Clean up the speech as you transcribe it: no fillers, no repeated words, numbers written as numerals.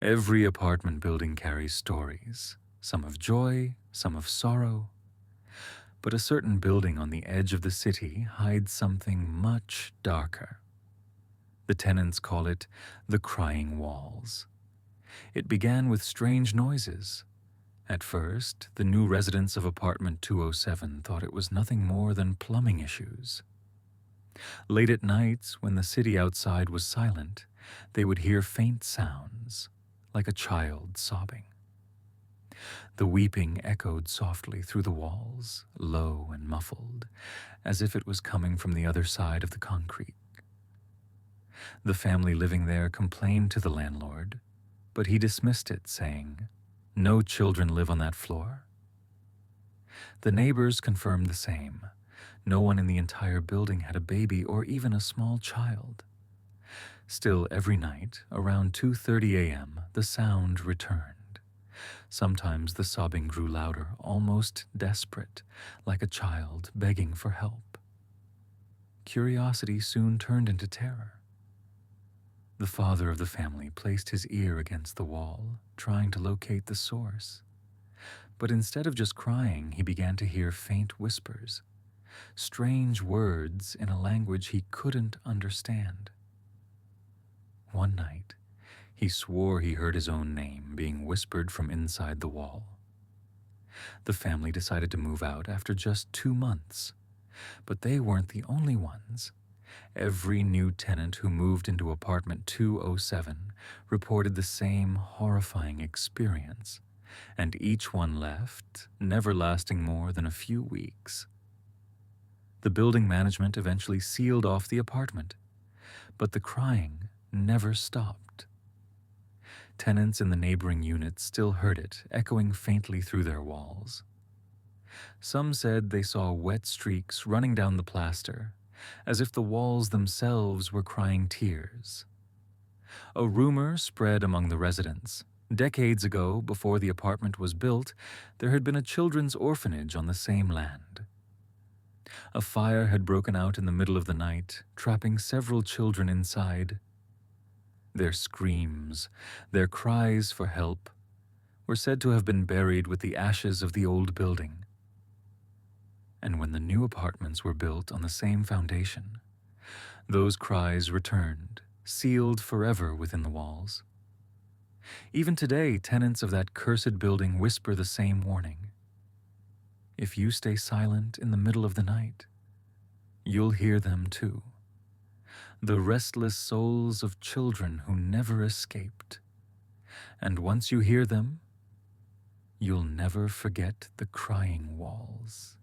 Every apartment building carries stories, some of joy, some of sorrow. But a certain building on the edge of the city hides something much darker. The tenants call it the Crying Walls. It began with strange noises. At first, the new residents of apartment 207 thought it was nothing more than plumbing issues. Late at nights, when the city outside was silent, they would hear faint sounds, like a child sobbing. The weeping echoed softly through the walls, low and muffled, as if it was coming from the other side of the concrete. The family living there complained to the landlord, but he dismissed it, saying, "No children live on that floor." The neighbors confirmed the same. No one in the entire building had a baby or even a small child. Still, every night, around 2:30 a.m., the sound returned. Sometimes the sobbing grew louder, almost desperate, like a child begging for help. Curiosity soon turned into terror. The father of the family placed his ear against the wall, trying to locate the source. But instead of just crying, he began to hear faint whispers, strange words in a language he couldn't understand. One night, he swore he heard his own name being whispered from inside the wall. The family decided to move out after just 2 months, but they weren't the only ones. Every new tenant who moved into apartment 207 reported the same horrifying experience, and each one left, never lasting more than a few weeks. The building management eventually sealed off the apartment, but the crying never stopped. Tenants in the neighboring units still heard it, echoing faintly through their walls. Some said they saw wet streaks running down the plaster, as if the walls themselves were crying tears. A rumor spread among the residents. Decades ago, before the apartment was built, there had been a children's orphanage on the same land. A fire had broken out in the middle of the night, trapping several children inside. Their screams, their cries for help, were said to have been buried with the ashes of the old building. And when the new apartments were built on the same foundation, those cries returned, sealed forever within the walls. Even today, tenants of that cursed building whisper the same warning. If you stay silent in the middle of the night, you'll hear them too. The restless souls of children who never escaped. And once you hear them, you'll never forget the crying walls.